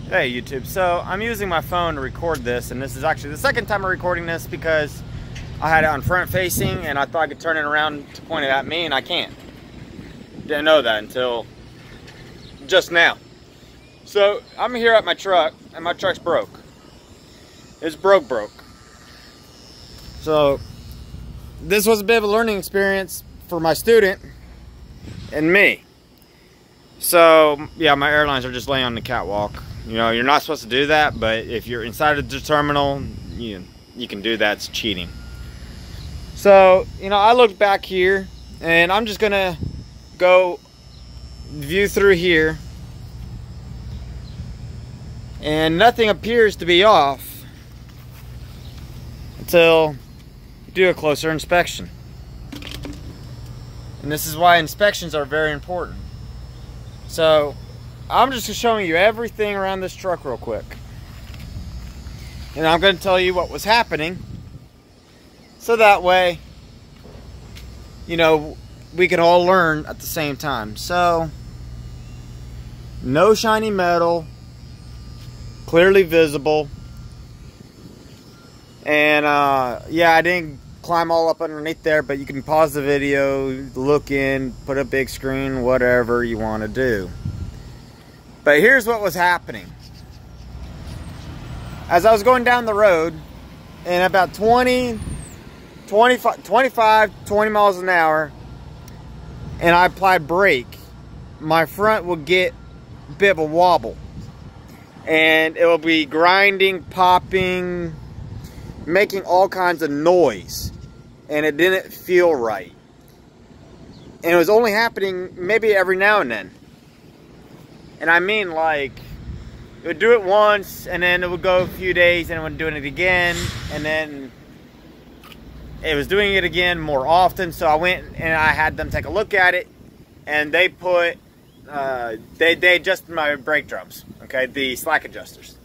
Hey YouTube, so I'm using my phone to record this, and this is actually the second time I'm recording this because I had it on front facing and I thought I could turn it around to point it at me, and I can't. Didn't know that until just now. So I'm here at my truck and my truck's broke. It's broke. So this was a bit of a learning experience for my student and me. So yeah, my airlines are just laying on the catwalk. You know, you're not supposed to do that, but if you're inside of the terminal, you can do that. It's cheating. So, you know, I looked back here, and I'm just gonna go view through here, and nothing appears to be off until you do a closer inspection. And this is why inspections are very important. So I'm just showing you everything around this truck real quick. And I'm going to tell you what was happening. So that way, you know, we can all learn at the same time. So, no shiny metal. Clearly visible. And, yeah, I didn't climb all up underneath there, but you can pause the video, look in, put a big screen, whatever you want to do. But here's what was happening. As I was going down the road, and about 20 miles an hour, and I applied brake, my front will get a bit of a wobble. And it will be grinding, popping, making all kinds of noise. And it didn't feel right. And it was only happening maybe every now and then. And I mean, like, it would do it once, and then it would go a few days, and it would do it again, and then it was doing it again more often. So I went and I had them take a look at it, and they put, they adjusted my brake drums, okay, the slack adjusters.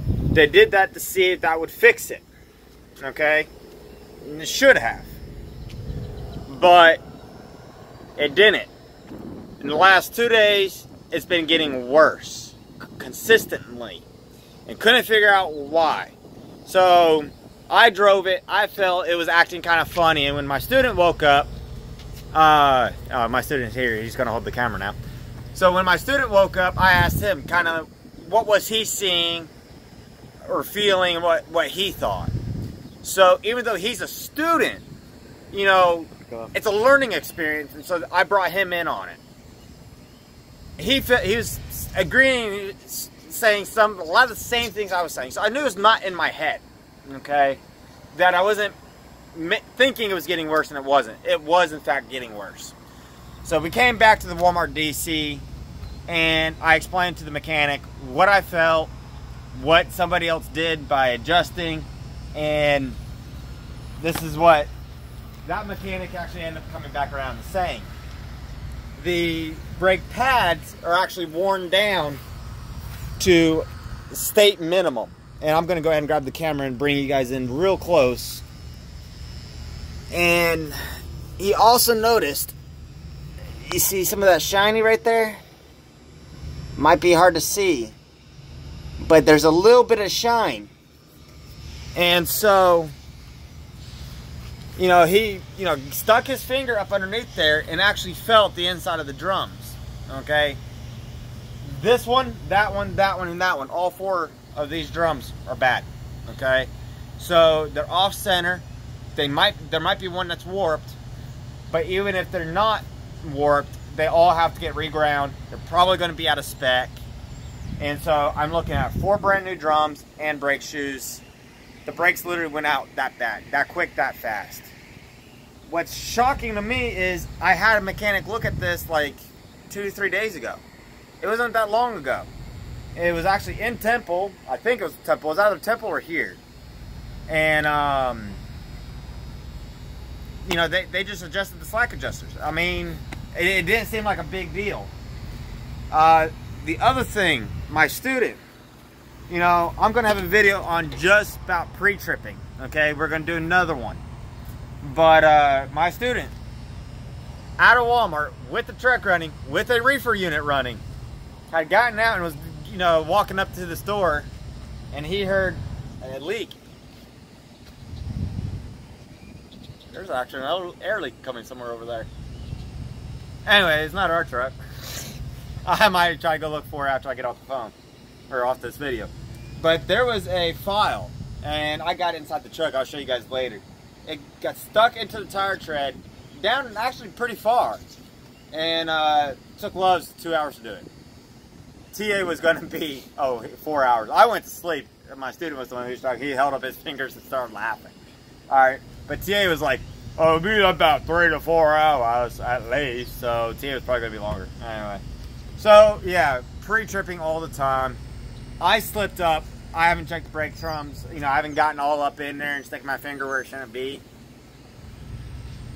They did that to see if that would fix it, okay, and it should have, but it didn't. In the last 2 days, it's been getting worse consistently, and couldn't figure out why. So I drove it. I felt it was acting kind of funny, and when my student woke up, my student's here. He's gonna hold the camera now. So when my student woke up, I asked him kind of what was he seeing or feeling, what he thought. So even though he's a student, you know, it's a learning experience, and so I brought him in on it. He was agreeing, saying a lot of the same things I was saying. So I knew it was not in my head, okay? That I wasn't thinking it was getting worse, and it wasn't. It was, in fact, getting worse. So we came back to the Walmart DC, and I explained to the mechanic what I felt, what somebody else did by adjusting, and this is what that mechanic actually ended up coming back around and saying. The brake pads are actually worn down to state minimum. And I'm going to go ahead and grab the camera and bring you guys in real close. And he also noticed, you see some of that shiny right there? Might be hard to see, but there's a little bit of shine. And so, you know, he, stuck his finger up underneath there and actually felt the inside of the drums, okay? This one, that one, that one, and that one, all four of these drums are bad, okay? So they're off center. There might be one that's warped, but even if they're not warped, they all have to get reground. They're probably going to be out of spec. And so I'm looking at 4 brand new drums and brake shoes. The brakes literally went out that bad, that quick, that fast. What's shocking to me is I had a mechanic look at this like 2 to 3 days ago. It wasn't that long ago. It was actually in Temple. I think it was Temple. It was either Temple or here. And, you know, they just adjusted the slack adjusters. I mean, it didn't seem like a big deal. The other thing, my student, you know, I'm going to have a video on just about pre-tripping. Okay, we're going to do another one. But my student, out of Walmart, with the truck running, with a reefer unit running, had gotten out and was you know, walking up to the store, and he heard a leak. There's actually an air leak coming somewhere over there. Anyway, it's not our truck. I might try to go look for it after I get off the phone, or off this video. But there was a file, and I got it inside the truck. I'll show you guys later. It got stuck into the tire tread, down actually pretty far, and took Loves 2 hours to do it. TA was going to be, 4 hours. I went to sleep. My student was the one who was talking. He held up his fingers and started laughing. All right, but TA was like, oh, it'll be about 3 to 4 hours at least. So TA was probably going to be longer. Anyway, so yeah, pre-tripping all the time. I slipped up. I haven't checked the brake drums. You know, I haven't gotten all up in there and sticking my finger where it shouldn't be.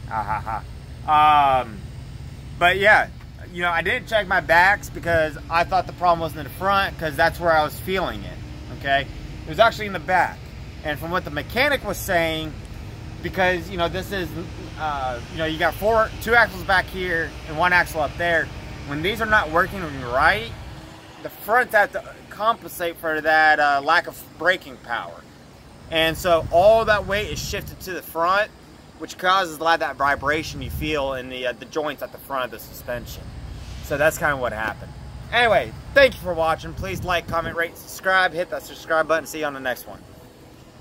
But yeah, you know, I didn't check my backs because I thought the problem wasn't in the front, because that's where I was feeling it. Okay, it was actually in the back. And from what the mechanic was saying, because, you know, this is, you know, you got two axles back here and one axle up there. When these are not working right, the fronts have to compensate for that lack of braking power. And so all that weight is shifted to the front, which causes a lot of that vibration you feel in the joints at the front of the suspension. So that's kind of what happened. Anyway, thank you for watching. Please like, comment, rate, subscribe. Hit that subscribe button. See you on the next one.